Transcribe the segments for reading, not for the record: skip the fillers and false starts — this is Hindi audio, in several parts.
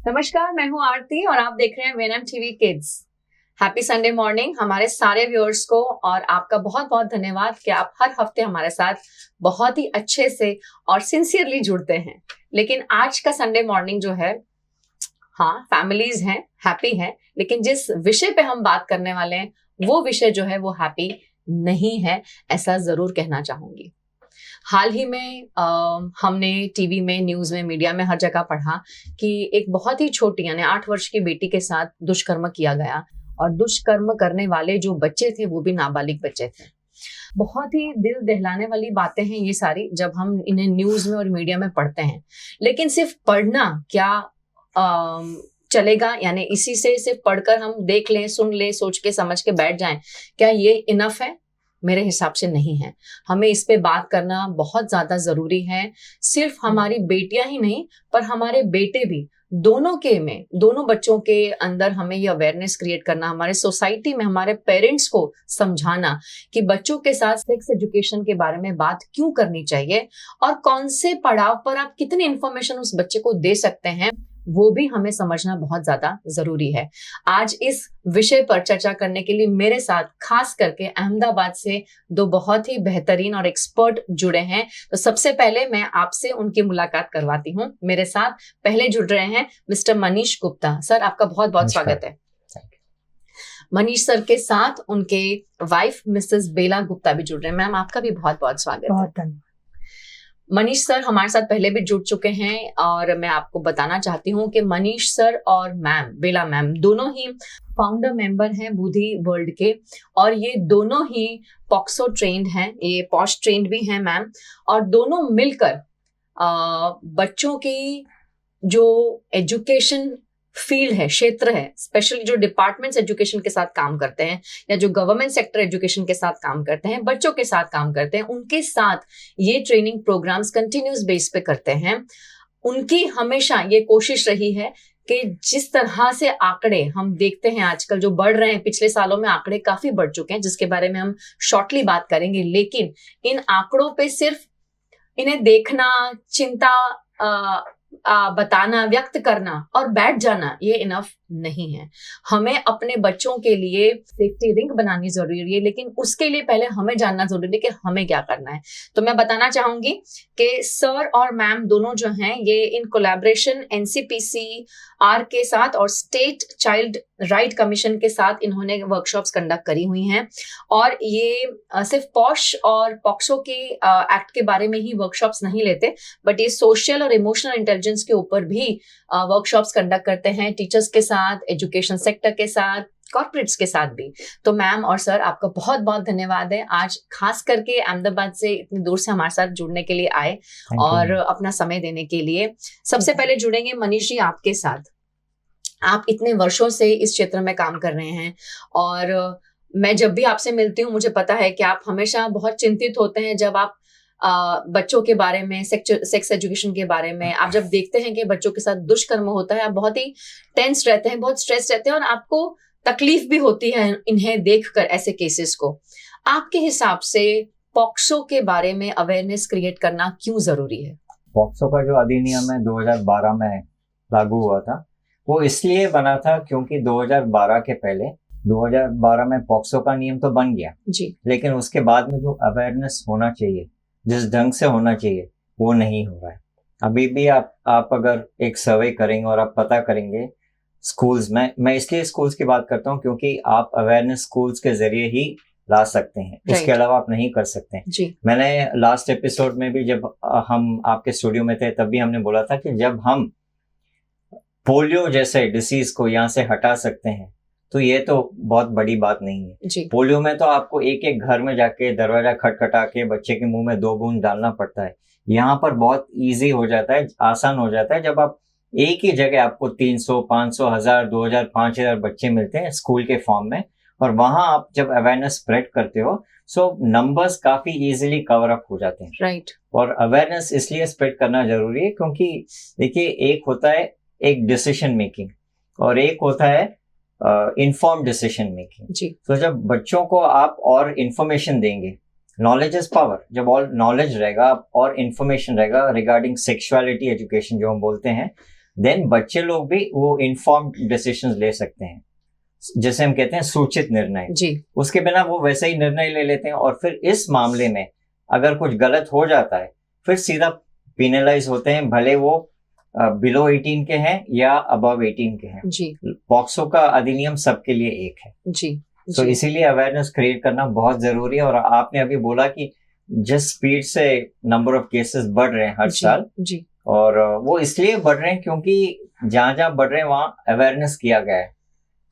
नमस्कार, मैं हूं आरती और आप देख रहे हैं venom TV kids. Happy Sunday morning हमारे सारे व्यूअर्स को, और आपका बहुत बहुत धन्यवाद कि आप हर हफ्ते हमारे साथ बहुत ही अच्छे से और सिंसियरली जुड़ते हैं। लेकिन आज का संडे मॉर्निंग जो है, हाँ, फैमिलीज हैं, हैप्पी हैं, लेकिन जिस विषय पे हम बात करने वाले हैं वो विषय जो है वो हैप्पी नहीं है, ऐसा जरूर कहना चाहूंगी। हाल ही में हमने टीवी में, न्यूज में, मीडिया में हर जगह पढ़ा कि एक बहुत ही छोटी यानी 8 वर्ष की बेटी के साथ दुष्कर्म किया गया, और दुष्कर्म करने वाले जो बच्चे थे वो भी नाबालिग बच्चे थे। बहुत ही दिल दहलाने वाली बातें हैं ये सारी, जब हम इन्हें न्यूज में और मीडिया में पढ़ते हैं। लेकिन सिर्फ पढ़ना क्या चलेगा? यानी इसी से सिर्फ पढ़कर हम देख लें, सुन लें, सोच के समझ के बैठ जाएं, क्या ये इनफ है? मेरे हिसाब से नहीं है। हमें इस पे बात करना बहुत ज्यादा जरूरी है। सिर्फ हमारी बेटियां ही नहीं, पर हमारे बेटे भी, दोनों बच्चों के अंदर हमें ये अवेयरनेस क्रिएट करना, हमारे सोसाइटी में हमारे पेरेंट्स को समझाना कि बच्चों के साथ सेक्स एजुकेशन के बारे में बात क्यों करनी चाहिए, और कौन से पड़ाव पर आप कितनी इंफॉर्मेशन उस बच्चे को दे सकते हैं, वो भी हमें समझना बहुत ज्यादा जरूरी है। आज इस विषय पर चर्चा करने के लिए मेरे साथ खास करके अहमदाबाद से दो बहुत ही बेहतरीन और एक्सपर्ट जुड़े हैं। तो सबसे पहले मैं आपसे उनकी मुलाकात करवाती हूँ। मेरे साथ पहले जुड़ रहे हैं मिस्टर मनीष गुप्ता। सर, आपका बहुत बहुत स्वागत है। मनीष सर के साथ उनके वाइफ मिसेस बेला गुप्ता भी जुड़ रहे हैं। मैम, आपका भी बहुत बहुत स्वागत है। बहुत धन्यवाद। मनीष सर हमारे साथ पहले भी जुड़ चुके हैं, और मैं आपको बताना चाहती हूँ कि मनीष सर और मैम बेला मैम दोनों ही फाउंडर मेंबर हैं बुद्धि वर्ल्ड के, और ये दोनों ही पॉक्सो ट्रेंड हैं, ये पॉश ट्रेंड भी हैं मैम, और दोनों मिलकर बच्चों की जो एजुकेशन फील्ड है, क्षेत्र है, स्पेशली जो डिपार्टमेंट्स एजुकेशन के साथ काम करते हैं या जो गवर्नमेंट सेक्टर एजुकेशन के साथ काम करते हैं, बच्चों के साथ काम करते हैं, उनके साथ ये ट्रेनिंग प्रोग्राम्स कंटिन्यूस बेस पे करते हैं। उनकी हमेशा ये कोशिश रही है कि जिस तरह से आंकड़े हम देखते हैं आजकल जो बढ़ रहे हैं, पिछले सालों में आंकड़े काफी बढ़ चुके हैं जिसके बारे में हम शॉर्टली बात करेंगे, लेकिन इन आंकड़ों पे सिर्फ इन्हें देखना, चिंता बताना, व्यक्त करना और बैठ जाना, ये इनफ नहीं है। हमें अपने बच्चों के लिए सेफ्टी रिंग बनानी जरूरी है, लेकिन उसके लिए पहले हमें जानना जरूरी है कि हमें क्या करना है। तो मैं बताना चाहूंगी कि सर और मैम दोनों जो हैं, ये इन कोलैबोरेशन NCPCR के साथ और स्टेट चाइल्ड राइट कमीशन के साथ इन्होंने वर्कशॉप्स कंडक्ट करी हुई हैं, और ये सिर्फ पॉश और पॉक्सो के एक्ट के बारे में ही वर्कशॉप्स नहीं लेते, बट ये सोशल और इमोशनल इंटेलिजेंस के ऊपर भी वर्कशॉप्स कंडक्ट करते हैं, टीचर्स के साथ, एजुकेशन सेक्टर के साथ, कॉर्पोरेट्स के साथ भी। तो मैम और सर, आपका बहुत बहुत धन्यवाद है, आज खास करके अहमदाबाद से इतनी दूर से हमारे साथ जुड़ने के लिए आए और अपना समय देने के लिए। सबसे पहले जुड़ेंगे मनीष जी आपके साथ। आप इतने वर्षों से इस क्षेत्र में काम कर रहे हैं, और मैं जब भी आपसे मिलती हूँ मुझे पता है कि आप हमेशा बहुत चिंतित होते हैं जब आप बच्चों के बारे में, सेक्स एजुकेशन के बारे में आप जब देखते हैं कि बच्चों के साथ दुष्कर्म होता है, आप बहुत ही टेंस रहते हैं, बहुत स्ट्रेस रहते हैं, और आपको तकलीफ भी होती है इन्हें देखकर, ऐसे केसेस को। आपके हिसाब से पॉक्सो के बारे में अवेयरनेस क्रिएट करना क्यों जरूरी है? पॉक्सो का जो अधिनियम है 2012 में लागू हुआ था, वो इसलिए बना था क्योंकि 2012 के पहले 2012 में पॉक्सो का नियम तो बन गया जी, लेकिन उसके बाद में जो अवेयरनेस होना चाहिए, जिस ढंग से होना चाहिए, वो नहीं हो रहा है। अभी भी आप अगर एक सर्वे करेंगे और आप पता करेंगे स्कूल्स में, मैं इसलिए स्कूल्स की बात करता हूँ क्योंकि आप अवेयरनेस स्कूल्स के जरिए ही ला सकते हैं, इसके अलावा आप नहीं कर सकते हैं। जी। मैंने लास्ट एपिसोड में भी जब हम आपके स्टूडियो में थे तब भी हमने बोला था कि जब हम पोलियो जैसे डिसीज को यहाँ से हटा सकते हैं तो ये तो बहुत बड़ी बात नहीं है जी। पोलियो में तो आपको एक एक घर में जाके दरवाजा खटखटा के बच्चे के मुंह में 2 बूंद डालना पड़ता है। यहाँ पर बहुत इजी हो जाता है, आसान हो जाता है, जब आप एक ही जगह आपको 300, 500, 1000, 2000, 5000 बच्चे मिलते हैं स्कूल के फॉर्म में, और वहां आप जब अवेयरनेस स्प्रेड करते हो सो नंबर्स काफी इजीली कवर अप हो जाते हैं। राइट। और अवेयरनेस इसलिए स्प्रेड करना जरूरी है क्योंकि देखिए, एक होता है एक डिसीजन मेकिंग और एक होता है इन्फॉर्म डिसीजन मेकिंग। जी। तो जब बच्चों को आप और इन्फॉर्मेशन देंगे, नॉलेज इज पावर, जब और नॉलेज रहेगा और इन्फॉर्मेशन रहेगा रिगार्डिंग सेक्सुअलिटी एजुकेशन जो हम बोलते हैं, देन बच्चे लोग भी वो इन्फॉर्म्ड डिसीजंस ले सकते हैं, जैसे हम कहते हैं सूचित निर्णय जी। उसके बिना वो वैसे ही निर्णय ले लेते हैं, और फिर इस मामले में अगर कुछ गलत हो जाता है फिर सीधा पिनलाइज होते हैं, भले वो बिलो 18 के हैं या अबव 18 के हैं जी। पॉक्सो का अधिनियम सबके लिए एक है जी। तो इसीलिए अवेयरनेस क्रिएट करना बहुत जरूरी है। और आपने अभी बोला कि जिस स्पीड से नंबर ऑफ केसेस बढ़ रहे हैं हर साल जी। और वो इसलिए बढ़ रहे हैं क्योंकि जहां जहां बढ़ रहे हैं वहां अवेयरनेस किया गया है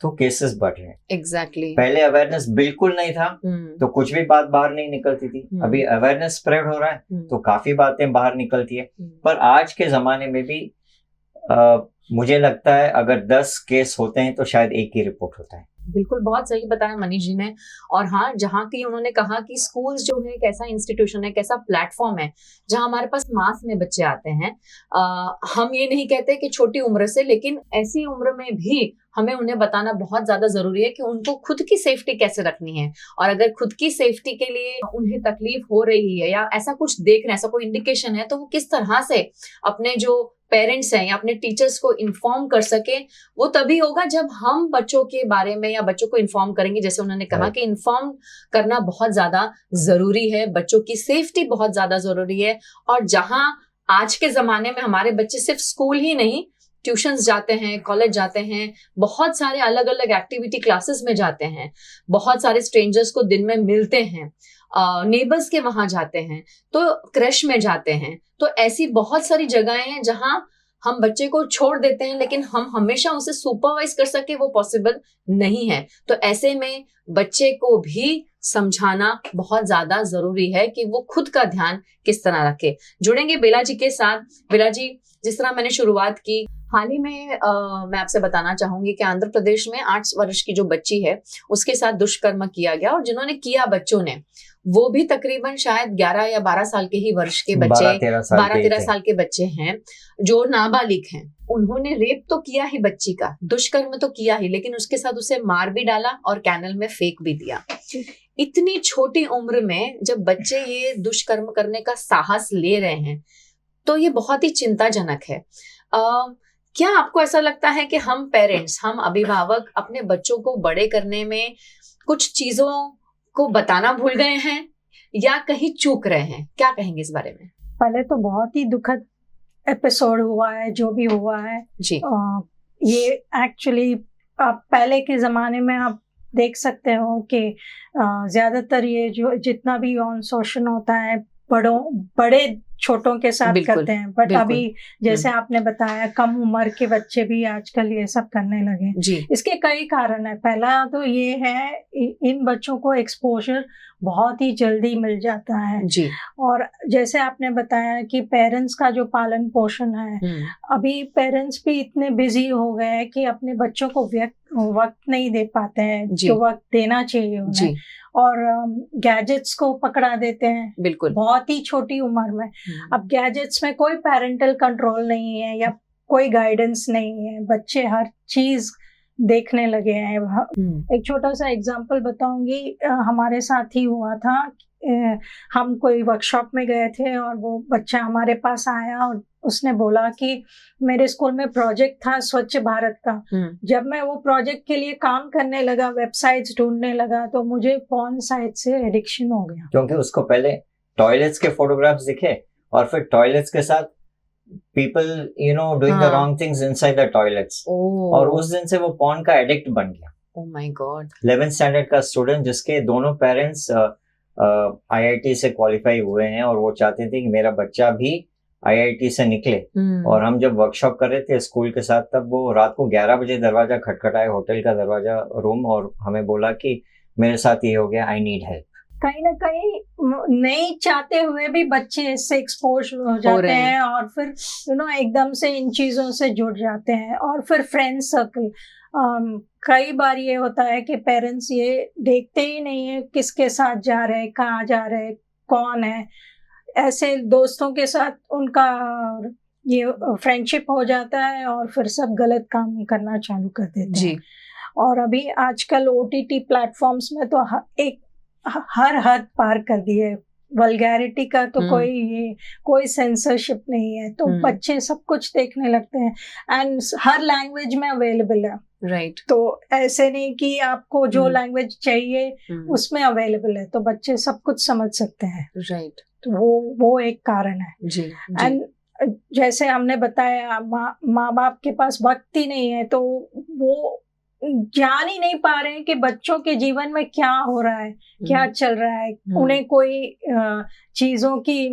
तो केसेस बढ़ रहे हैं। एग्जैक्टली। पहले अवेयरनेस बिल्कुल नहीं था तो कुछ भी बात बाहर नहीं निकलती थी, अभी अवेयरनेस स्प्रेड हो रहा है तो काफी बातें बाहर निकलती है। पर आज के जमाने में भी मुझे लगता है अगर 10 केस होते हैं तो शायद एक ही रिपोर्ट होता है। बिल्कुल, बहुत सही बताया मनीष जी ने। और हाँ, जहाँ की उन्होंने कहा कि स्कूल्स जो है कैसा इंस्टीट्यूशन है, कैसा प्लेटफॉर्म है जहाँ हमारे पास मास में बच्चे आते हैं। हम ये नहीं कहते कि छोटी उम्र से, लेकिन ऐसी उम्र में भी हमें उन्हें बताना बहुत ज्यादा जरूरी है कि उनको खुद की सेफ्टी कैसे रखनी है। और अगर खुद की सेफ्टी के लिए उन्हें तकलीफ हो रही है या ऐसा कुछ देख रहे हैं, ऐसा कोई इंडिकेशन है, तो वो किस तरह से अपने जो पेरेंट्स हैं या अपने टीचर्स को इन्फॉर्म कर सके, वो तभी होगा जब हम बच्चों के बारे में या बच्चों को इन्फॉर्म करेंगे। जैसे उन्होंने कहा कि इन्फॉर्म करना बहुत ज्यादा जरूरी है, बच्चों की सेफ्टी बहुत ज्यादा जरूरी है। और जहां आज के जमाने में हमारे बच्चे सिर्फ स्कूल ही नहीं, ट्यूशंस जाते हैं, कॉलेज जाते हैं, बहुत सारे अलग अलग एक्टिविटी क्लासेस में जाते हैं, बहुत सारे स्ट्रेंजर्स को दिन में मिलते हैं, नेबर्स के वहां जाते हैं, तो क्रश में जाते हैं। तो ऐसी बहुत सारी जगहें हैं जहां हम बच्चे को छोड़ देते हैं, लेकिन हम हमेशा उसे सुपरवाइज कर सके वो पॉसिबल नहीं है। तो ऐसे में बच्चे को भी समझाना बहुत ज्यादा जरूरी है कि वो खुद का ध्यान किस तरह रखे। जुड़ेंगे बेला जी के साथ। बेला जी, जिस तरह मैंने शुरुआत की, हाल ही में मैं आपसे बताना चाहूंगी कि आंध्र प्रदेश में 8 वर्ष की जो बच्ची है उसके साथ दुष्कर्म किया गया, और जिन्होंने किया बच्चों ने वो भी तकरीबन शायद 11 या 12 साल के ही वर्ष के बच्चे, 12-13 साल के बच्चे हैं जो नाबालिग हैं। उन्होंने रेप तो किया ही बच्ची का, दुष्कर्म तो किया ही, लेकिन उसके साथ उसे मार भी डाला और कैनल में फेंक भी दिया। इतनी छोटी उम्र में जब बच्चे ये दुष्कर्म करने का साहस ले रहे हैं तो ये बहुत ही चिंताजनक है। क्या आपको ऐसा लगता है कि हम पेरेंट्स, हम अभिभावक अपने बच्चों को बड़े करने में कुछ चीजों को बताना भूल गए हैं या कहीं चूक रहे हैं? क्या कहेंगे इस बारे में? पहले तो बहुत ही दुखद एपिसोड हुआ है जो भी हुआ है जी। ये एक्चुअली पहले के ज़माने में आप देख सकते हो कि ज़्यादातर ये जो जितना भी यौन शोषण होता है बड़े छोटों के साथ करते हैं, बट अभी जैसे आपने बताया कम उम्र के बच्चे भी आजकल ये सब करने लगे जी। इसके कई कारण है। पहला तो ये है इन बच्चों को एक्सपोजर बहुत ही जल्दी मिल जाता है जी। और जैसे आपने बताया कि पेरेंट्स का जो पालन पोषण है, अभी पेरेंट्स भी इतने बिजी हो गए हैं कि अपने बच्चों को वक्त नहीं दे पाते हैं जो वक्त देना चाहिए उन्हें, और गैजेट्स को पकड़ा देते हैं बिल्कुल बहुत ही छोटी उम्र में। अब गैजेट्स में कोई पेरेंटल कंट्रोल नहीं है या कोई गाइडेंस नहीं है, बच्चे हर चीज देखने लगे हैं। एक छोटा सा एग्जांपल बताऊंगी, हमारे साथ ही हुआ था। हम कोई वर्कशॉप में गए थे और वो बच्चा हमारे पास आया और उसने बोला कि मेरे स्कूल में प्रोजेक्ट था स्वच्छ भारत का। जब मैं वो प्रोजेक्ट के लिए काम करने लगा, वेबसाइट्स ढूंढने लगा, तो मुझे पॉर्न साइट से एडिक्शन हो गया। क्योंकि उसको पहले टॉयलेट्स के फोटोग्राफ्स दिखे और फिर टॉयलेट्स के साथ people doing the wrong things inside the toilets, और उस दिन से वो पॉर्न का एडिक्ट बन गया। Oh my God। 11th standard का स्टूडेंट जिसके दोनों पेरेंट्स IIT से क्वालिफाई हुए हैं और वो चाहते थे कि मेरा बच्चा भी IIT से निकले। और हम जब वर्कशॉप कर रहे थे स्कूल के साथ, तब वो रात को 11 बजे दरवाजा खटखटाए, होटल का दरवाजा, रूम, और हमें बोला कि मेरे साथ ये हो गया, आई नीड हेल्प। कहीं ना कहीं नहीं चाहते हुए भी बच्चे इससे एक्सपोज हो जाते हैं और फिर एकदम से इन चीज़ों से जुड़ जाते हैं। और फिर फ्रेंड सर्कल, कई बार ये होता है कि पेरेंट्स ये देखते ही नहीं है किसके साथ जा रहे, कहाँ जा रहे, कौन है। ऐसे दोस्तों के साथ उनका ये फ्रेंडशिप हो जाता है और फिर सब गलत काम करना चालू कर देते हैं। और अभी आजकल OTT प्लेटफॉर्म्स में तो हर हद पार कर दिए। वल्गैरिटी का तो कोई सेंसरशिप नहीं है, तो बच्चे सब कुछ देखने लगते हैं एंड हर लैंग्वेज में अवेलेबल है। राइट। तो ऐसे नहीं कि आपको जो लैंग्वेज चाहिए उसमें अवेलेबल है, तो बच्चे सब कुछ समझ सकते हैं। राइट। तो वो एक कारण है जी। एंड जैसे हमने बताया, माँ बाप के पास वक्त ही नहीं है, तो वो जान ही नहीं पा रहे हैं कि बच्चों के जीवन में क्या हो रहा है, क्या चल रहा है। उन्हें कोई चीजों की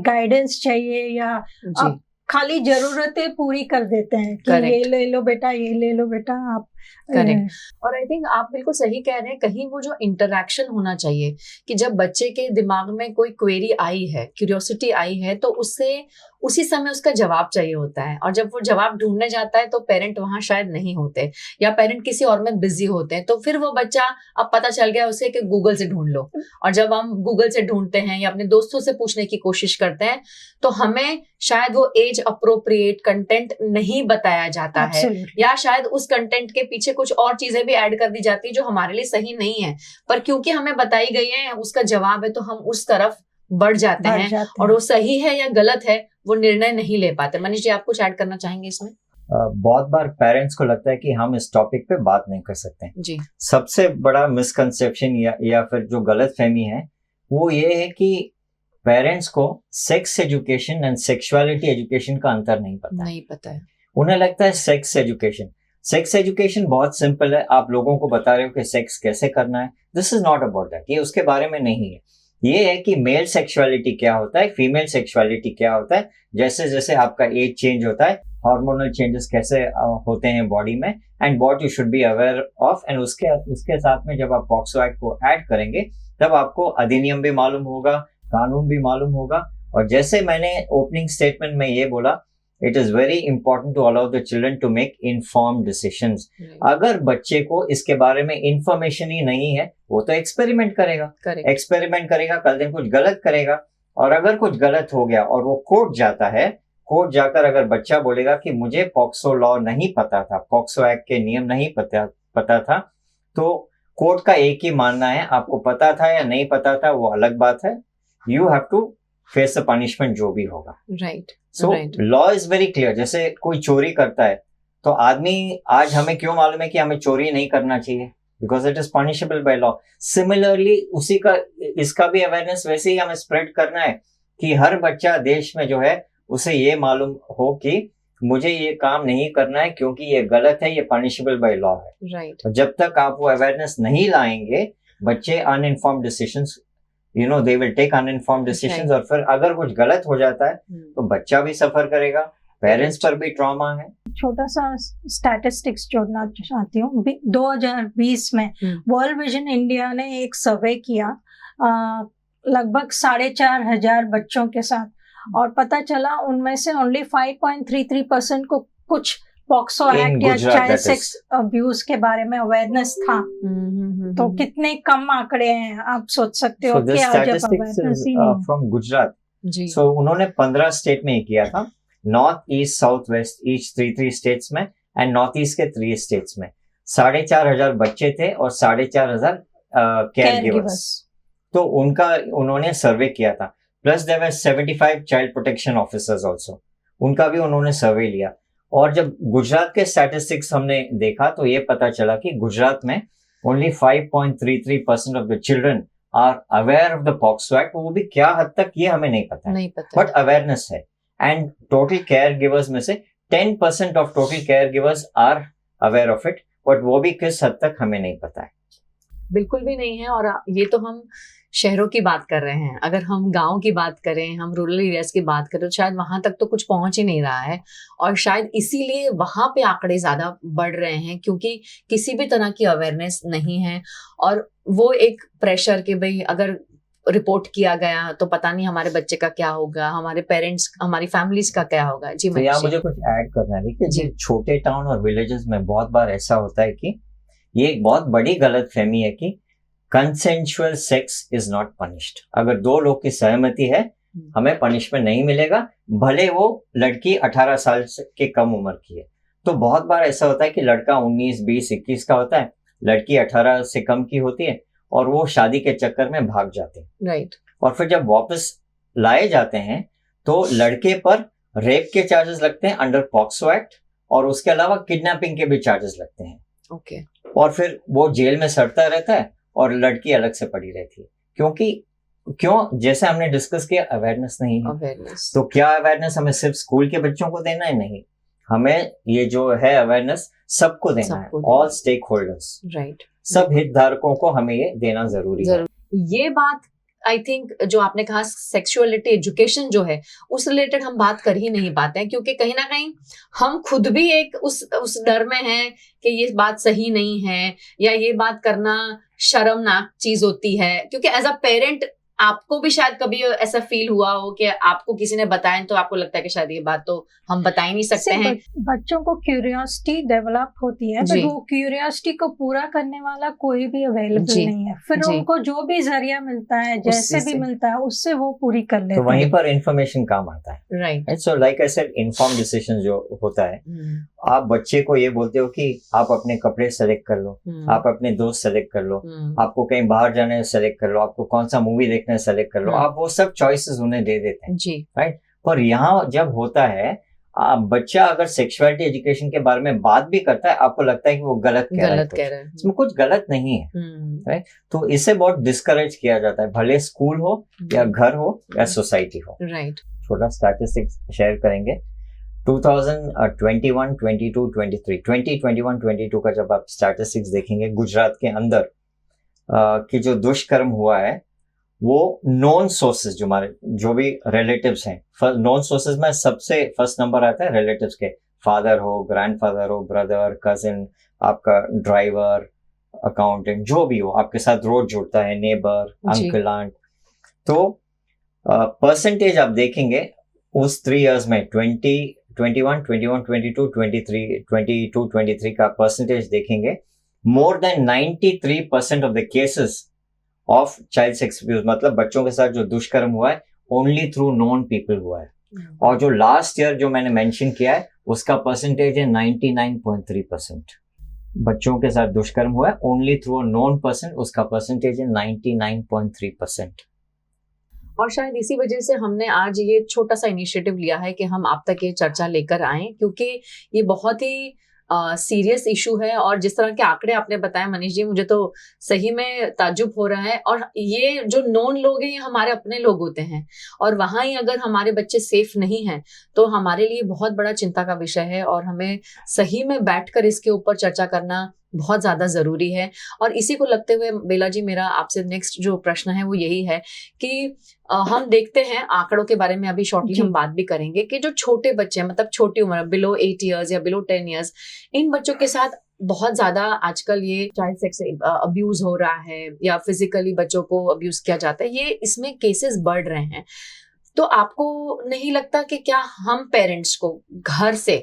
गाइडेंस चाहिए, या आप खाली जरूरतें पूरी कर देते हैं कि ये ले लो बेटा, ये ले लो बेटा आप। करेक्ट। और आई थिंक आप बिल्कुल सही कह रहे हैं, कहीं वो जो इंटरेक्शन होना चाहिए कि जब बच्चे के दिमाग में कोई क्वेरी आई है, क्यूरियोसिटी आई है, तो उससे उसी समय उसका जवाब चाहिए होता है। और जब वो जवाब ढूंढने जाता है तो पेरेंट वहां शायद नहीं होते, या पेरेंट किसी और में बिजी होते हैं, तो फिर वो बच्चा, अब पता चल गया उसे कि गूगल से ढूंढ लो। और जब हम गूगल से ढूंढते हैं या अपने दोस्तों से पूछने की कोशिश करते हैं, तो हमें शायद वो एज अप्रोप्रिएट कंटेंट नहीं बताया जाता है, या शायद उस कंटेंट के पीछे कुछ और चीजें भी ऐड कर दी जाती है जो हमारे लिए सही नहीं है, पर क्योंकि हमें बताई गई है, उसका जवाब है, तो हम उस तरफ बढ़ जाते हैं। और वो सही है या गलत है वो निर्णय नहीं ले पाते। मनीष जी, आप कुछ ऐड करना चाहेंगे इसमें? बहुत बार पेरेंट्स को लगता है कि हम इस टॉपिक पे बात नहीं कर सकते जी। सबसे बड़ा मिसकंसेप्शन या फिर जो गलतफहमी है वो ये है कि पेरेंट्स को sex education and sexuality education का अंतर नहीं पता है। उन्हें लगता है सेक्स एजुकेशन बहुत सिंपल है, आप लोगों को बता रहे हो कि सेक्स कैसे करना है। This is not about that, ये उसके बारे में नहीं है। ये है कि मेल सेक्सुअलिटी क्या होता है, फीमेल सेक्सुअलिटी क्या होता है, जैसे जैसे आपका एज चेंज होता है, हार्मोनल चेंजेस कैसे होते हैं बॉडी में, and what you should be aware of. And उसके साथ में जब आप पॉक्सो एक्ट को ऐड करेंगे तब आपको अधिनियम भी मालूम होगा, कानून भी मालूम होगा। और जैसे मैंने ओपनिंग स्टेटमेंट में ये बोला, it is very important to allow the children to make informed decisions. अगर बच्चे को इसके बारे में इंफॉर्मेशन ही नहीं है, वो तो एक्सपेरिमेंट करेगा, कल दिन कुछ गलत करेगा। और अगर कुछ गलत हो गया और वो कोर्ट जाता है, कोर्ट जाकर अगर बच्चा बोलेगा कि मुझे पॉक्सो लॉ नहीं पता था, पॉक्सो एक्ट के नियम नहीं पता था, तो कोर्ट का एक ही मानना है, आपको पता था या नहीं पता था वो अलग बात है, you have to face the punishment जो भी होगा। Right. So law is very clear. जैसे कोई चोरी करता है तो आदमी, आज हमें क्यों मालूम है कि हमें चोरी नहीं करना चाहिए, because it is punishable by law. Similarly इसका भी अवेयरनेस वैसे ही हमें स्प्रेड करना है कि हर बच्चा देश में जो है उसे ये मालूम हो कि मुझे ये काम नहीं करना है क्योंकि ये गलत है, ये पनिशेबल बाय लॉ है। राइट। जब तक आप वो अवेयरनेस नहीं लाएंगे, बच्चे uninformed decisions, they will take uninformed decisions, और फिर अगर कुछ गलत हो जाता है तो बच्चा भी सफर करेगा, पेरेंट्स पर भी ट्रॉमा है। छोटा सा स्टैटिस्टिक्स जोड़ना चाहती हूँ। 2020 में वर्ल्ड विजन इंडिया ने एक सर्वे किया लगभग 4,500 बच्चों के साथ, और पता चला उनमें से ओनली 5.33% को कुछ पॉक्सो एक्ट या चाइल्ड सेक्स अब्यूज के बारे में अवेयरनेस था। तो कितने कम आंकड़े हैं, आप सोच सकते हो कि फ्रॉम गुजरात। सो उन्होंने 15 स्टेट में किया था, north east south west each 3 states में, एंड नॉर्थ ईस्ट के 3 स्टेट्स में 4,500 बच्चे थे और 4,500 केयर गिवर्स। तो उन्होंने सर्वे किया था। Plus there were 75 child protection officers also, उनका भी उन्होंने सर्वे लिया। और जब गुजरात के स्टैटिस्टिक्स हमने देखा तो ये पता चला कि गुजरात में only 5.33% of the children are aware of the POCSO act. वो भी क्या हद तक ये हमें नहीं पता, बट अवेयरनेस है। एंड टोटल केयर गिवर्स में से 10% of total caregivers are aware of it, but वो भी किस हद तक हमें नहीं पता है। बिल्कुल भी नहीं है। और ये तो हम शहरों की बात कर रहे हैं, अगर हम गांव की बात करें, हम रूरल एरियाज की बात करें, तो शायद वहां तक तो कुछ पहुंच ही नहीं रहा है। और शायद इसीलिए वहां पे आंकड़े ज्यादा बढ़ रहे हैं, क्योंकि किसी भी तरह की अवेयरनेस नहीं है। और वो एक प्रेशर कि भाई अगर रिपोर्ट किया गया तो पता नहीं हमारे बच्चे का क्या होगा, हमारे पेरेंट्स, हमारी फैमिलीज का क्या होगा। जी, तो यहाँ मुझे कुछ ऐड करना है। देखिए, छोटे टाउन और विलेजेस में बहुत बार ऐसा होता है कि ये एक बहुत बड़ी गलतफहमी है कि consensual sex is not punished. अगर 2 लोग की सहमति है, हमें पनिशमेंट नहीं मिलेगा, भले वो लड़की 18 साल के कम उम्र की है। तो बहुत बार ऐसा होता है कि लड़का 19, 20, 21 का होता है, लड़की 18 से कम की होती है, और वो शादी के चक्कर में भाग जाते हैं। राइट। और फिर जब वापस लाए जाते हैं तो लड़के पर रेप के चार्जेस लगते हैं अंडर पॉक्सो एक्ट, और उसके अलावा किडनैपिंग के भी चार्जेस लगते हैं। ओके। और फिर वो जेल में सड़ता रहता है और लड़की अलग से पड़ी रहती है। क्यों जैसे हमने डिस्कस किया, अवेयरनेस नहीं है। अवेयरनेस तो क्या अवेयरनेस हमें सिर्फ स्कूल के बच्चों को देना है? नहीं, हमें ये जो है अवेयरनेस सबको देना है, ऑल स्टेक होल्डर्स, राइट, सब हितधारकों को हमें ये देना जरूरी है। ये बात आई थिंक जो आपने कहा सेक्सुअलिटी एजुकेशन जो है उस रिलेटेड हम बात कर ही नहीं पाते हैं, क्योंकि कहीं ना कहीं हम खुद भी एक उस डर में हैं कि ये बात सही नहीं है या ये बात करना शर्मनाक चीज होती है। क्योंकि एज अ पेरेंट आपको भी शायद कभी ऐसा फील हुआ हो कि आपको किसी ने बताया तो आपको लगता है कि शायद ये बात तो हम बता ही नहीं सकते हैं। बच्चों को क्यूरियोसिटी डेवलप होती है, बट वो क्यूरियोसिटी को पूरा करने वाला कोई भी अवेलेबल नहीं है। फिर उनको जो भी जरिया मिलता है, जैसे भी मिलता है, उससे वो पूरी कर लेते हैं। तो वहीं पर इंफॉर्मेशन काम आता है। Right. So like I said, informed decision जो होता है, आप बच्चे को ये बोलते हो कि आप अपने कपड़े सेलेक्ट कर लो, आप अपने दोस्त सेलेक्ट कर लो, आपको कहीं बाहर जाने है सेलेक्ट कर लो, आपको कौन सा मूवी देखना है सेलेक्ट कर लो, आप वो सब चॉइसेस उन्हें दे देते हैं जी, राइट। पर यहाँ जब होता है बच्चा अगर सेक्सुअलिटी एजुकेशन के बारे में बात भी करता है, आपको लगता है कि वो गलत कह रहा है, इसमें कुछ गलत नहीं है, राइट। तो इससे बहुत डिस्करेज किया जाता है, भले स्कूल हो या घर हो या सोसाइटी हो, राइट। छोटा स्टैटिस्टिक्स शेयर करेंगे। 2021, 22, 23, 2021, 22 का जब आप स्टैटिस्टिक्स देखेंगे, गुजरात के अंदर कि जो दुष्कर्म हुआ है वो नॉन सोर्सेज, जो भी रिलेटिव्स हैं, नॉन सोर्सेज में सबसे फर्स्ट नंबर आता है रिलेटिव्स के, फादर हो, ग्रैंडफादर हो, ब्रदर, कजिन, आपका ड्राइवर, अकाउंटेंट, जो भी हो आपके साथ रोज जुड़ता है, नेबर, अंकल, आंट। तो परसेंटेज आप देखेंगे उस 3 इयर्स में 21, 22, 23 का परसेंटेज देखेंगे, more than 93% of the cases of child sex abuse, मतलब बच्चों के साथ जो दुष्कर्म हुआ है, ओनली थ्रू नॉन पीपल हुआ है। और जो लास्ट ईयर जो मैंने मेंशन किया है उसका परसेंटेज है 99.3%। बच्चों के साथ दुष्कर्म हुआ है ओनली थ्रू नॉन पर्सन, उसका परसेंटेज है 99.3%। और शायद इसी वजह से हमने आज ये छोटा सा इनिशिएटिव लिया है कि हम आप तक ये चर्चा लेकर आए, क्योंकि ये बहुत ही सीरियस इशू है। और जिस तरह के आंकड़े आपने बताया मनीष जी, मुझे तो सही में ताज्जुब हो रहा है। और ये जो नॉन लोग हैं ये हमारे अपने लोग होते हैं, और वहां ही अगर हमारे बच्चे सेफ नहीं हैं तो हमारे लिए बहुत बड़ा चिंता का विषय है, और हमें सही में बैठकर इसके ऊपर चर्चा करना बहुत ज्यादा जरूरी है। और इसी को लगते हुए बेला जी, मेरा आपसे नेक्स्ट जो प्रश्न है वो यही है कि हम देखते हैं आंकड़ों के बारे में अभी शॉर्टली हम बात भी करेंगे कि जो छोटे बच्चे हैं, मतलब छोटी उम्र, बिलो 8 इयर्स या बिलो 10 इयर्स, इन बच्चों के साथ बहुत ज्यादा आजकल ये चाइल्ड सेक्स अब्यूज हो रहा है या फिजिकली बच्चों को अब्यूज किया जाता है, ये इसमें केसेस बढ़ रहे हैं। तो आपको नहीं लगता कि क्या हम पेरेंट्स को घर से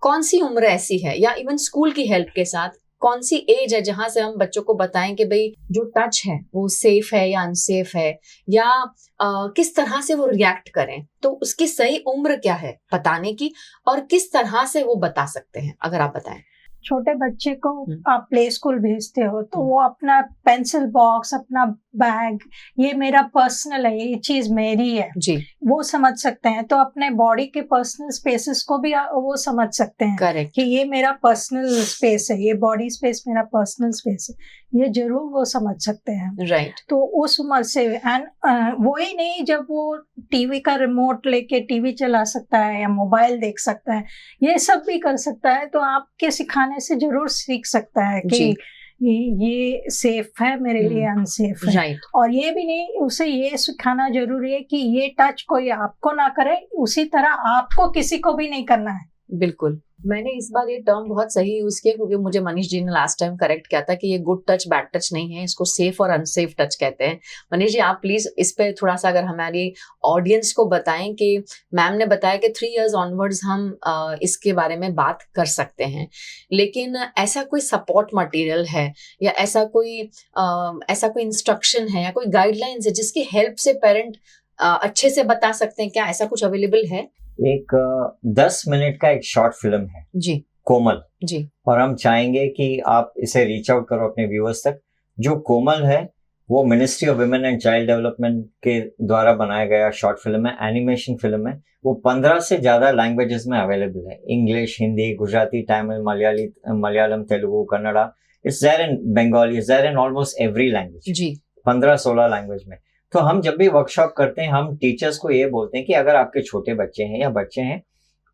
कौन सी उम्र ऐसी है, या इवन स्कूल की हेल्प के साथ कौन सी एज है जहां से हम बच्चों को बताएं कि भाई जो टच है वो सेफ है या अनसेफ है, या किस तरह से वो रिएक्ट करें, तो उसकी सही उम्र क्या है बताने की, और किस तरह से वो बता सकते हैं, अगर आप बताएं। छोटे बच्चे को आप प्ले स्कूल भेजते हो तो वो अपना पेंसिल बॉक्स, अपना बैग, ये मेरा पर्सनल है, ये चीज मेरी है जी, वो समझ सकते हैं। तो अपने बॉडी के पर्सनल स्पेसेस को भी वो समझ सकते हैं। करेक्ट, कि ये मेरा पर्सनल स्पेस है, ये बॉडी स्पेस मेरा पर्सनल स्पेस है, ये जरूर वो समझ सकते हैं। राइट। तो उस उम्र से, एंड वो ही नहीं, जब वो टीवी का रिमोट लेके टीवी चला सकता है या मोबाइल देख सकता है, ये सब भी कर सकता है, तो आपके सिखाने से जरूर सीख सकता है कि ये सेफ है मेरे लिए, अनसेफ है। राइट। और ये भी नहीं, उसे ये सिखाना जरूरी है कि ये टच कोई आपको ना करे, उसी तरह आपको किसी को भी नहीं करना है। बिल्कुल, मैंने इस बार ये टर्म बहुत सही यूज किया, क्योंकि मुझे मनीष जी ने लास्ट टाइम करेक्ट किया था कि ये गुड टच बैड टच नहीं है, इसको सेफ और अनसेफ टच कहते हैं। मनीष जी, आप प्लीज इस पे थोड़ा सा अगर हमारी ऑडियंस को बताएं कि मैम ने बताया कि 3 इयर्स ऑनवर्ड्स हम इसके बारे में बात कर सकते हैं, लेकिन ऐसा कोई सपोर्ट मटेरियल है या ऐसा कोई इंस्ट्रक्शन है या कोई गाइडलाइंस है जिसकी हेल्प से पेरेंट अच्छे से बता सकते हैं, क्या ऐसा कुछ अवेलेबल है? एक 10 मिनट का एक शॉर्ट फिल्म है जी, कोमल जी, और हम चाहेंगे कि आप इसे रीच आउट करो अपने व्यूअर्स तक। जो कोमल है वो ministry of women and child development के द्वारा बनाया गया शॉर्ट फिल्म है, एनिमेशन फिल्म है। वो 15 से ज्यादा लैंग्वेजेस में अवेलेबल है, English, Hindi, Gujarati, Tamil, Malayalam, Telugu, Kannada, it's there in Bengali, it's there in almost every language जी, 15-16 लैंग्वेज में। तो हम जब भी वर्कशॉप करते हैं, हम टीचर्स को ये बोलते हैं कि अगर आपके छोटे बच्चे हैं या बच्चे हैं,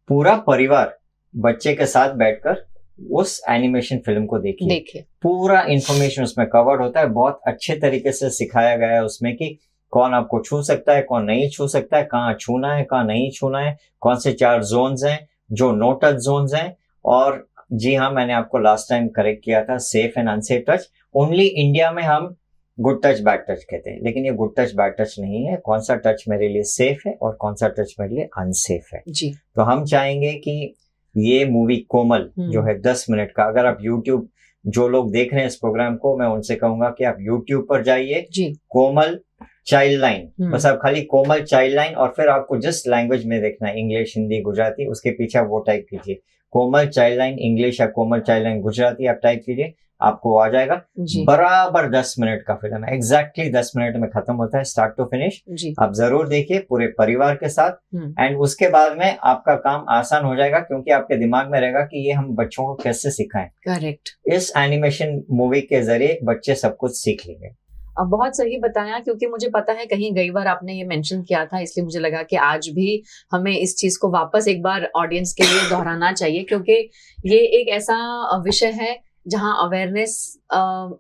पूरा परिवार बच्चे के साथ बैठकर उस एनिमेशन फिल्म को देखिए। पूरा इंफॉर्मेशन उसमें कवर्ड होता है, बहुत अच्छे तरीके से सिखाया गया है उसमें कि कौन आपको छू सकता है, कौन नहीं छू सकता है, कहाँ छूना है, कहाँ नहीं छूना है, कौन से 4 जोन्स हैं जो नो टच जोन्स हैं। और जी हाँ, मैंने आपको लास्ट टाइम करेक्ट किया था, safe and unsafe touch. Only India में हम गुड टच बैड टच कहते हैं, लेकिन ये गुड टच बैड टच नहीं है। कौन सा टच मेरे लिए सेफ है और कौन सा टच मेरे लिए अनसेफ है जी। तो हम चाहेंगे कि ये मूवी कोमल जो है 10 मिनट का, अगर आप YouTube, जो लोग देख रहे हैं इस प्रोग्राम को, मैं उनसे कहूंगा कि आप YouTube पर जाइए, कोमल चाइल्ड लाइन, बस आप खाली कोमल चाइल्ड लाइन, और फिर आपको जिस लैंग्वेज में देखना है, इंग्लिश, हिंदी, गुजराती, उसके पीछे वो टाइप कीजिए, कोमल चाइल्ड लाइन इंग्लिश या कोमल चाइल्ड लाइन गुजराती, आप टाइप कीजिए, आपको आ जाएगा। बराबर 10 मिनट का फिल्म है, एग्जैक्टली 10 मिनट में खत्म होता है, स्टार्ट टू फिनिश। आप जरूर देखिए पूरे परिवार के साथ, एंड उसके बाद में आपका काम आसान हो जाएगा, क्योंकि आपके दिमाग में रहेगा कि ये हम बच्चों को कैसे सिखाएं। करेक्ट। इस एनिमेशन मूवी के जरिए बच्चे सब कुछ सीख लेंगे। अब बहुत सही बताया, क्योंकि मुझे पता है कहीं गई बार आपने ये मेंशन किया था, इसलिए मुझे लगा कि आज भी हमें इस चीज को वापस एक बार ऑडियंस के लिए दोहराना चाहिए, क्योंकि ये एक ऐसा विषय है जहां अवेयरनेस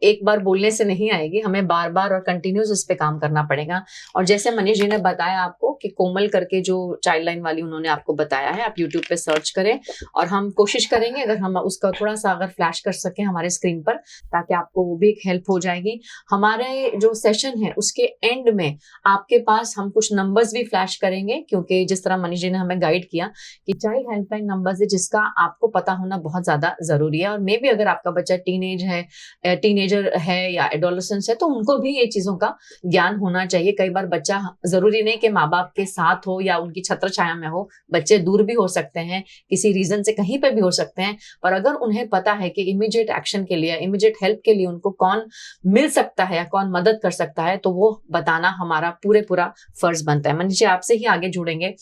एक बार बोलने से नहीं आएगी, हमें बार बार और कंटिन्यूस उस पे काम करना पड़ेगा। और जैसे मनीष जी ने बताया आपको कि कोमल करके जो चाइल्ड लाइन वाली उन्होंने आपको बताया है, आप यूट्यूब पे सर्च करें, और हम कोशिश करेंगे अगर हम उसका थोड़ा सा अगर फ्लैश कर सकें हमारे स्क्रीन पर, ताकि आपको वो भी एक हेल्प हो जाएगी। हमारे जो सेशन है उसके एंड में आपके पास हम कुछ नंबर्स भी फ्लैश करेंगे, क्योंकि जिस तरह मनीष जी ने हमें गाइड किया कि चाइल्ड हेल्पलाइन नंबर्स है जिसका आपको पता होना बहुत ज्यादा जरूरी है। और मे बी अगर आपका बच्चा टीनेजर है या एडोलेसेंस है, तो उनको भी ये चीजों का ज्ञान होना चाहिए। कई बार बच्चा जरूरी नहीं कि माँ बाप के साथ हो या उनकी छत्र छाया में हो, बच्चे दूर भी हो सकते हैं, किसी रीजन से कहीं पे भी हो सकते हैं, पर अगर उन्हें पता है कि इमीडिएट एक्शन के लिए, इमीडिएट हेल्प के लिए उनको कौन मिल सकता है या कौन मदद कर सकता है, तो वो बताना हमारा पूरा फर्ज बनता है। मनीष जी, आपसे ही आगे जुड़ेंगे।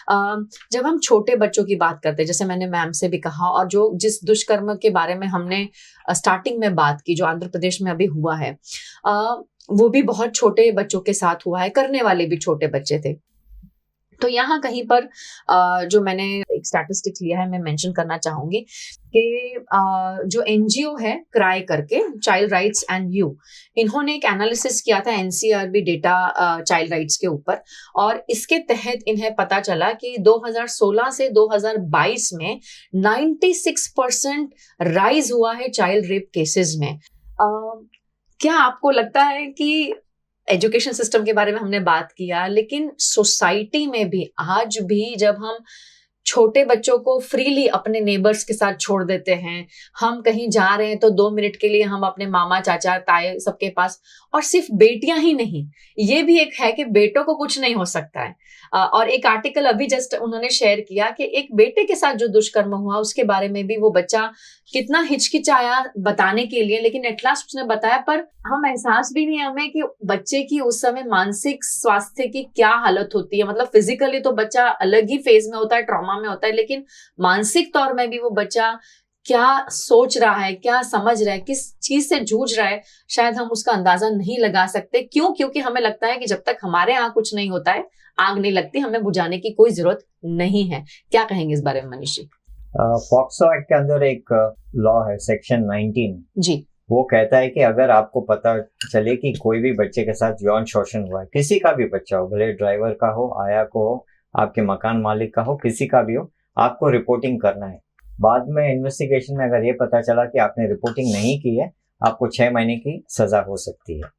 जब हम छोटे बच्चों की बात करते हैं, जैसे मैंने मैम से भी कहा, और जो जिस दुष्कर्म के बारे में हमने स्टार्टिंग में बात की, जो आंध्र प्रदेश में अभी हुआ है, वो भी बहुत छोटे बच्चों के साथ हुआ है, करने वाले भी छोटे बच्चे थे। तो यहाँ कहीं पर जो मैंने एक स्टैटिस्टिक्स लिया है, मैं मेंशन करना चाहूंगी कि जो एनजीओ है क्राई करके, चाइल्ड राइट्स एंड यू, इन्होंने एक एनालिसिस किया था एनसीआरबी डेटा चाइल्ड राइट्स के ऊपर, और इसके तहत इन्हें पता चला कि 2016 से 2022 में 96% राइज हुआ है चाइल्ड रेप केसेस में। क्या आपको लगता है कि एजुकेशन सिस्टम के बारे में हमने बात किया, लेकिन सोसाइटी में भी आज भी जब हम छोटे बच्चों को फ्रीली अपने नेबर्स के साथ छोड़ देते हैं, हम कहीं जा रहे हैं तो 2 मिनट के लिए हम अपने मामा, चाचा, ताए सबके पास, और सिर्फ बेटियां ही नहीं, ये भी एक है कि बेटों को कुछ नहीं हो सकता है। और एक आर्टिकल अभी जस्ट उन्होंने शेयर किया कि एक बेटे के साथ जो दुष्कर्म हुआ उसके बारे में भी वो बच्चा कितना हिचकिचाया बताने के लिए, लेकिन एट लास्ट उसने बताया, पर हम एहसास भी नहीं हमें कि बच्चे की उस समय मानसिक स्वास्थ्य की क्या हालत होती है। मतलब फिजिकली तो बच्चा अलग ही फेज में होता है, ट्रॉमा में होता है, लेकिन मानसिक तौर में भी वो बच्चा क्या सोच रहा है, क्या समझ रहा है, किस चीज से जूझ रहा है, शायद हम उसका अंदाजा नहीं लगा सकते। क्यों? क्योंकि हमें लगता है कि जब तक हमारे यहाँ कुछ नहीं होता है, आग नहीं लगती, हमें बुझाने की कोई जरूरत नहीं है। क्या कहेंगे इस बारे में मनीष जी? पॉक्सो एक्ट के अंदर एक लॉ है, सेक्शन 19 जी, वो कहता है कि अगर आपको पता चले कि कोई भी बच्चे के साथ यौन शोषण हुआ है, किसी का भी बच्चा हो, भले ड्राइवर का हो, आया को हो, आपके मकान मालिक का हो, किसी का भी हो, आपको रिपोर्टिंग करना है। बाद में इन्वेस्टिगेशन में अगर ये पता चला कि आपने रिपोर्टिंग नहीं की है, आपको 6 महीने की सजा हो सकती है,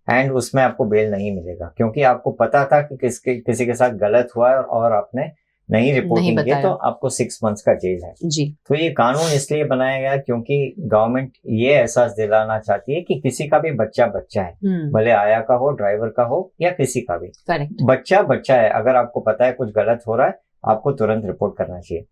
एंड उसमें आपको बेल नहीं मिलेगा, क्योंकि आपको पता था कि किसी के साथ गलत हुआ है और आपने नहीं रिपोर्टिंग की, तो आपको 6 मंथ्स का जेल है जी। तो ये कानून इसलिए बनाया गया क्योंकि गवर्नमेंट ये एहसास दिलाना चाहती है कि किसी का भी बच्चा है, भले आया का हो, ड्राइवर का हो, या किसी का भी, बच्चा है। अगर आपको पता है कुछ गलत हो रहा है, आपको तुरंत रिपोर्ट करना चाहिए।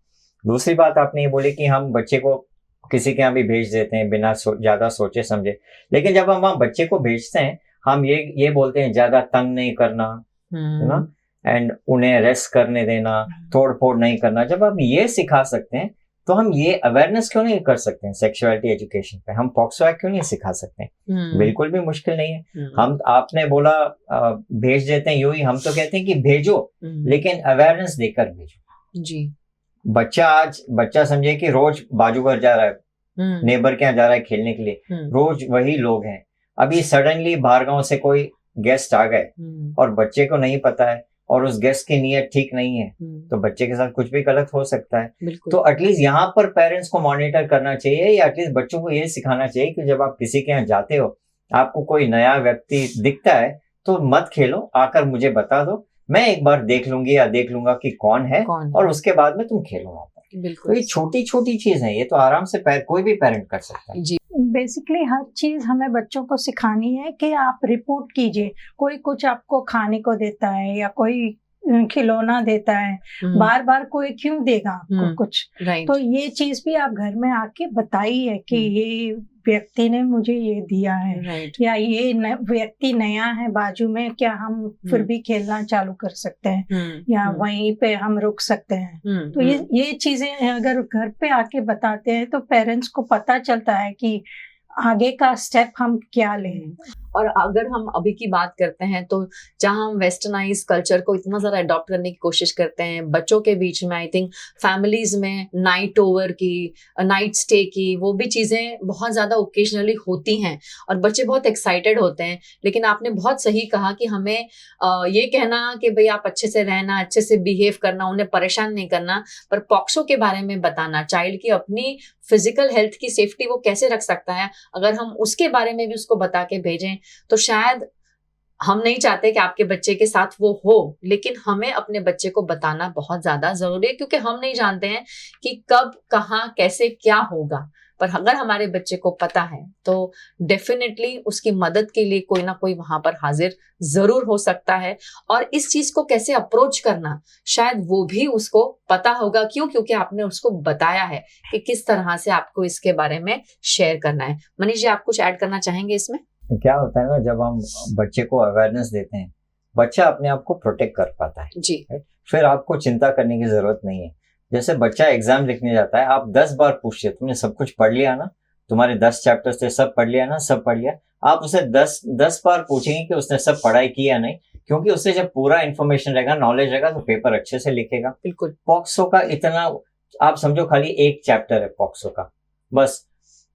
दूसरी बात आपने ये बोली कि हम बच्चे को किसी के यहाँ भी भेज देते हैं बिना ज्यादा सोचे समझे, लेकिन जब हम वहाँ बच्चे को भेजते हैं, हम ये बोलते हैं ज्यादा तंग नहीं करना, है ना, एंड उन्हें रेस्ट करने देना, तोड़ फोड़ नहीं करना। जब आप ये सिखा सकते हैं तो हम ये अवेयरनेस क्यों नहीं कर सकते हैं सेक्सुअलिटी एजुकेशन पे? हम पॉक्सो एक्ट क्यों नहीं सिखा सकते हैं? बिल्कुल भी मुश्किल नहीं है। हम, आपने बोला भेज देते हैं, यूं ही हम तो कहते हैं कि भेजो, लेकिन अवेयरनेस देकर भेजो जी। बच्चा समझे कि रोज बाजू घर जा रहा है, नेबर के यहाँ जा रहा है खेलने के लिए, रोज वही लोग हैं। अभी सडनली बाहर गांव से कोई गेस्ट आ गए और बच्चे को नहीं पता है और उस गेस्ट की नीयत ठीक नहीं है, तो बच्चे के साथ कुछ भी गलत हो सकता है। तो एटलीस्ट यहाँ पर पेरेंट्स को मॉनिटर करना चाहिए, या एटलीस्ट बच्चों को ये सिखाना चाहिए कि जब आप किसी के यहाँ जाते हो, आपको कोई नया व्यक्ति दिखता है तो मत खेलो, आकर मुझे बता दो, मैं एक बार देख लूंगी या देख लूंगा कि कौन है, और उसके बाद में तुम खेलो वहां पर। तो ये छोटी छोटी चीज है, ये तो आराम से कोई भी पेरेंट कर सकता है जी। बेसिकली हर चीज हमें बच्चों को सिखानी है कि आप रिपोर्ट कीजिए। कोई कुछ आपको खाने को देता है या कोई खिलौना देता है, बार बार कोई क्यों देगा आपको कुछ, तो ये चीज भी आप घर में आके बताइए कि ये व्यक्ति ने मुझे ये दिया है, या ये व्यक्ति नया है बाजू में, क्या हम फिर भी खेलना चालू कर सकते हैं या वहीं पे हम रुक सकते हैं। तो ये चीजें अगर घर पे आके बताते हैं तो पेरेंट्स को पता चलता है कि आगे का स्टेप हम क्या लें। और अगर हम अभी की बात करते हैं तो जहां हम वेस्टर्नाइज कल्चर को इतना ज़्यादा अडॉप्ट करने की कोशिश करते हैं बच्चों के बीच में, आई थिंक फैमिलीज में नाइट ओवर की, नाइट स्टे की, वो भी चीज़ें बहुत ज़्यादा ओकेजनली होती हैं और बच्चे बहुत एक्साइटेड होते हैं। लेकिन आपने बहुत सही कहा कि हमें ये कहना कि भाई आप अच्छे से रहना, अच्छे से बिहेव करना, उन्हें परेशान नहीं करना, पर पॉक्सो के बारे में बताना, चाइल्ड की अपनी फिजिकल हेल्थ की सेफ्टी वो कैसे रख सकता है, अगर हम उसके बारे में भी उसको बता के भेजें तो शायद हम नहीं चाहते कि आपके बच्चे के साथ वो हो, लेकिन हमें अपने बच्चे को बताना बहुत ज्यादा जरूरी है, क्योंकि हम नहीं जानते हैं कि कब, कहाँ, कैसे, क्या होगा। पर अगर हमारे बच्चे को पता है तो डेफिनेटली उसकी मदद के लिए कोई ना कोई वहां पर हाजिर जरूर हो सकता है। और इस चीज को कैसे अप्रोच करना शायद वो भी उसको पता होगा। क्यों? क्योंकि आपने उसको बताया है कि किस तरह से आपको इसके बारे में शेयर करना है। मनीष जी, आप कुछ ऐड करना चाहेंगे इसमें? क्या होता है ना, जब हम बच्चे को अवेयरनेस देते हैं, बच्चा अपने आप को प्रोटेक्ट कर पाता है जी। फिर आपको चिंता करने की जरूरत नहीं है। जैसे बच्चा एग्जाम लिखने जाता है, आप 10 बार पूछिए तुमने सब कुछ पढ़ लिया ना, तुम्हारे 10 चैप्टर्स थे, सब पढ़ लिया ना, सब पढ़ लिया। आप उसे 10 बार पूछेंगे कि उसने सब पढ़ाई की या नहीं, क्योंकि उससे जब पूरा इन्फॉर्मेशन रहेगा, नॉलेज रहेगा, तो पेपर अच्छे से लिखेगा। बिल्कुल। पॉक्सो का इतना, आप समझो खाली एक चैप्टर है पॉक्सो का, बस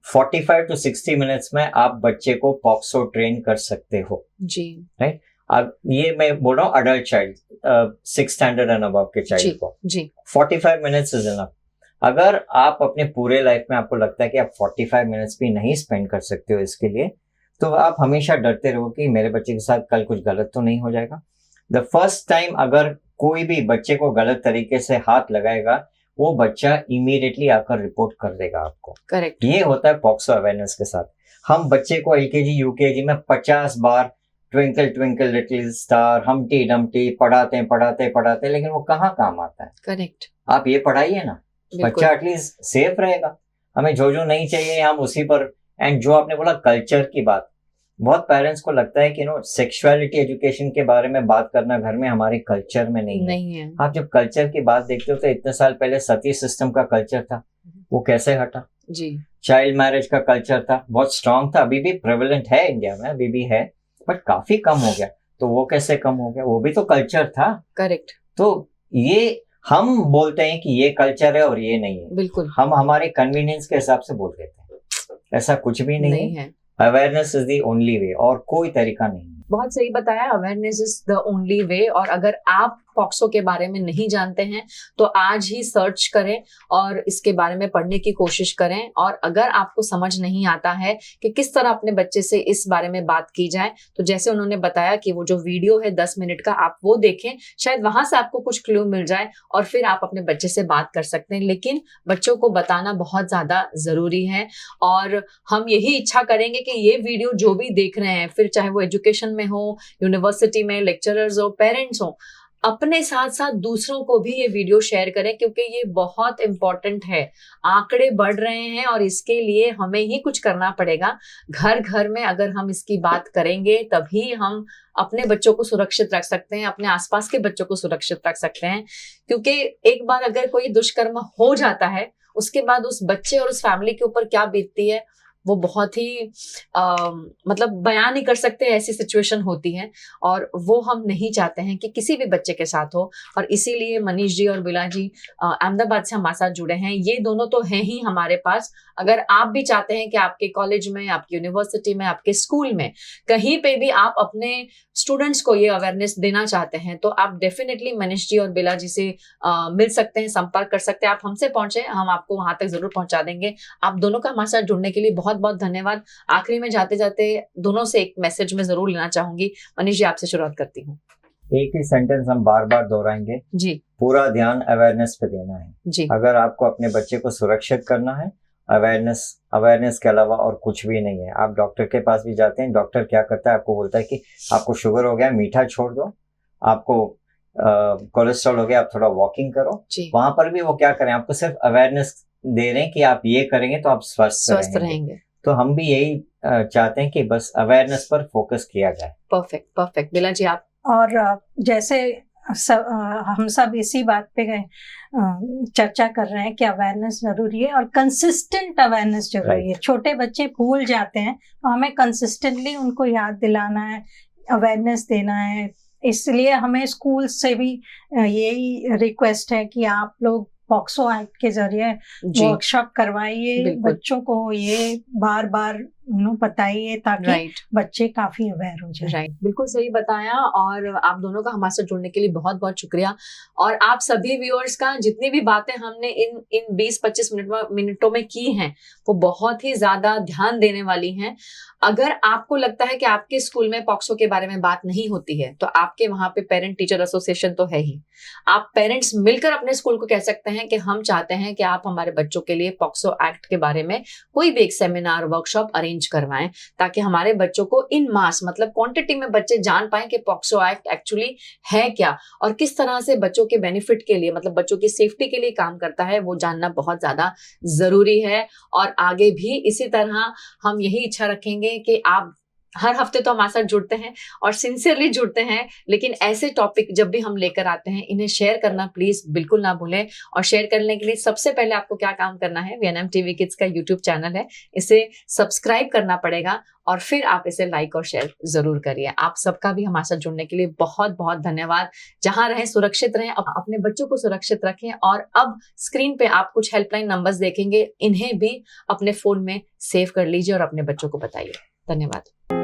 45 to 60 मिनट्स में आप बच्चे को पॉक्सो ट्रेन कर सकते हो जी। राइट। अब ये मैं बोल रहा हूँ adult child, 6th standard and above के चाइल्ड को जी 45 मिनट्स इज इनफ। अगर आप अपने पूरे लाइफ में आपको लगता है कि आप 45 मिनट्स भी नहीं स्पेंड कर सकते हो इसके लिए, तो आप हमेशा डरते रहो कि मेरे बच्चे के साथ कल कुछ गलत तो नहीं हो जाएगा। द फर्स्ट टाइम अगर कोई भी बच्चे को गलत तरीके से हाथ लगाएगा, वो बच्चा इमीडिएटली आकर रिपोर्ट कर देगा आपको। करेक्ट। ये होता है पॉक्सो अवेयरनेस के साथ। हम बच्चे को LKG UKG में 50 बार twinkle twinkle little star, humpty dumpty पढ़ाते, लेकिन वो कहाँ काम आता है? करेक्ट। आप ये पढ़ाइए ना, बच्चा एटलीस्ट सेफ रहेगा। हमें जो नहीं चाहिए हम उसी पर। एंड जो आपने बोला कल्चर की बात, बहुत पेरेंट्स को लगता है कि सेक्सुअलिटी एजुकेशन के बारे में बात करना घर में हमारे कल्चर में नहीं है। आप जब कल्चर की बात देखते हो तो इतने साल पहले सती सिस्टम का कल्चर था, वो कैसे हटा जी। चाइल्ड मैरिज का कल्चर था, बहुत स्ट्रांग था, अभी भी प्रेवलेंट है इंडिया में, अभी भी है, बट काफी कम हो गया। तो वो कैसे कम हो गया? वो भी तो कल्चर था। करेक्ट। तो ये हम बोलते हैं कि ये कल्चर है और ये नहीं है। बिल्कुल। हम हमारे कन्वीनियंस के हिसाब से बोल देते हैं, ऐसा कुछ भी नहीं है। Awareness is the only way, और कोई तरीका नहीं है। बहुत सही बताया, awareness is the only way. और अगर आप पॉक्सो के बारे में नहीं जानते हैं तो आज ही सर्च करें और इसके बारे में पढ़ने की कोशिश करें। और अगर आपको समझ नहीं आता है कि किस तरह अपने बच्चे से इस बारे में बात की जाए, तो जैसे उन्होंने बताया कि वो जो वीडियो है 10 मिनट का, आप वो देखें, शायद वहां से आपको कुछ क्लू मिल जाए और फिर आप अपने बच्चे से बात कर सकते हैं। लेकिन बच्चों को बताना बहुत ज्यादा जरूरी है। और हम यही इच्छा करेंगे कि ये वीडियो जो भी देख रहे हैं, फिर चाहे वो एजुकेशन में हो, यूनिवर्सिटी में लेक्चरर्स हो, पेरेंट्स हो, अपने साथ साथ दूसरों को भी ये वीडियो शेयर करें, क्योंकि ये बहुत इंपॉर्टेंट है। आंकड़े बढ़ रहे हैं और इसके लिए हमें ही कुछ करना पड़ेगा। घर घर में अगर हम इसकी बात करेंगे तभी हम अपने बच्चों को सुरक्षित रख सकते हैं, अपने आसपास के बच्चों को सुरक्षित रख सकते हैं। क्योंकि एक बार अगर कोई दुष्कर्म हो जाता है, उसके बाद उस बच्चे और उस फैमिली के ऊपर क्या बीतती है वो बहुत ही मतलब बयान नहीं कर सकते, ऐसी सिचुएशन होती है और वो हम नहीं चाहते हैं कि किसी भी बच्चे के साथ हो। और इसीलिए मनीष जी और बिला जी अहमदाबाद से हमारे साथ जुड़े हैं। ये दोनों तो हैं ही हमारे पास। अगर आप भी चाहते हैं कि आपके कॉलेज में, आपकी यूनिवर्सिटी में, आपके स्कूल में कहीं पे भी आप अपने स्टूडेंट्स को ये अवेयरनेस देना चाहते हैं, तो आप डेफिनेटली मनीष जी और बिला जी से मिल सकते हैं, संपर्क कर सकते हैं। आप हमसे पहुंचे, हम आपको वहां तक जरूर पहुंचा देंगे। आप दोनों का हमारे साथ जुड़ने के लिए बहुत बहुत धन्यवाद। आखिरी में जाते जाते दोनों से एक मैसेज में जरूर लेना चाहूंगी। मनीष जी, आपसे शुरुआत करती हूँ। एक ही सेंटेंस हम बार बार दोहराएंगे जी। पूरा ध्यान अवेयरनेस पे देना है जी। अगर आपको अपने बच्चे को सुरक्षित करना है, अवेयरनेस के अलावा और कुछ भी नहीं है। आप डॉक्टर के पास भी जाते हैं, डॉक्टर क्या करता है, आपको बोलता है कि आपको शुगर हो गया, मीठा छोड़ दो, आपको कोलेस्ट्रॉल हो गया, आप थोड़ा वॉकिंग करो। वहां पर भी वो क्या करें, आपको सिर्फ अवेयरनेस दे रहे हैं कि आप ये करेंगे तो आप स्वस्थ रहेंगे। तो हम भी यही चाहते हैं कि बस अवेयरनेस पर फोकस किया जाए। परफेक्ट। बिला जी, आप? और जैसे हम सब इसी बात पे चर्चा कर रहे हैं कि अवेयरनेस जरूरी है और कंसिस्टेंट अवेयरनेस जरूरी है। छोटे बच्चे भूल जाते हैं, तो हमें कंसिस्टेंटली उनको याद दिलाना है, अवेयरनेस देना है। इसलिए हमें स्कूल से भी यही रिक्वेस्ट है कि आप लोग पॉक्सो एक्ट के जरिए वर्कशॉप करवाइए, बच्चों को ये बार बार बताइए ताकि बच्चे काफी अवेयर हो जाए। बिल्कुल सही बताया। और आप दोनों का हमारे साथ जुड़ने के लिए बहुत बहुत शुक्रिया। और आप सभी व्यूअर्स का, जितनी भी बातें हमने इन 20-25 मिनटों में की हैं वो बहुत ही ज्यादा ध्यान देने वाली हैं। अगर आपको लगता है कि आपके स्कूल में पॉक्सो के बारे में बात नहीं होती है, तो आपके वहां पे पेरेंट टीचर एसोसिएशन तो है ही। आप पेरेंट्स मिलकर अपने स्कूल को कह सकते हैं कि हम चाहते हैं कि आप हमारे बच्चों के लिए पॉक्सो एक्ट के बारे में कोई भी एक सेमिनार, वर्कशॉप अरेंज करवाएं, ताकि हमारे बच्चों को इन मास, मतलब क्वांटिटी में बच्चे जान पाएं कि पॉक्सो एक्ट एक्चुअली है क्या और किस तरह से बच्चों के बेनिफिट के लिए, मतलब बच्चों की सेफ्टी के लिए काम करता है। वो जानना बहुत ज्यादा जरूरी है। और आगे भी इसी तरह हम यही इच्छा रखेंगे कि आप हर हफ्ते तो हमारे साथ जुड़ते हैं और सिंसियरली जुड़ते हैं, लेकिन ऐसे टॉपिक जब भी हम लेकर आते हैं, इन्हें शेयर करना प्लीज बिल्कुल ना भूलें। और शेयर करने के लिए सबसे पहले आपको क्या काम करना है, VNM TV किड्स का YouTube चैनल है, इसे सब्सक्राइब करना पड़ेगा और फिर आप इसे लाइक और शेयर जरूर करिए। आप सबका भी हमारे साथ जुड़ने के लिए बहुत बहुत धन्यवाद। जहां रहें सुरक्षित रहें, अपने बच्चों को सुरक्षित रखें। और अब स्क्रीन पे आप कुछ हेल्पलाइन नंबर्स देखेंगे, इन्हें भी अपने फोन में सेव कर लीजिए और अपने बच्चों को बताइए। धन्यवाद।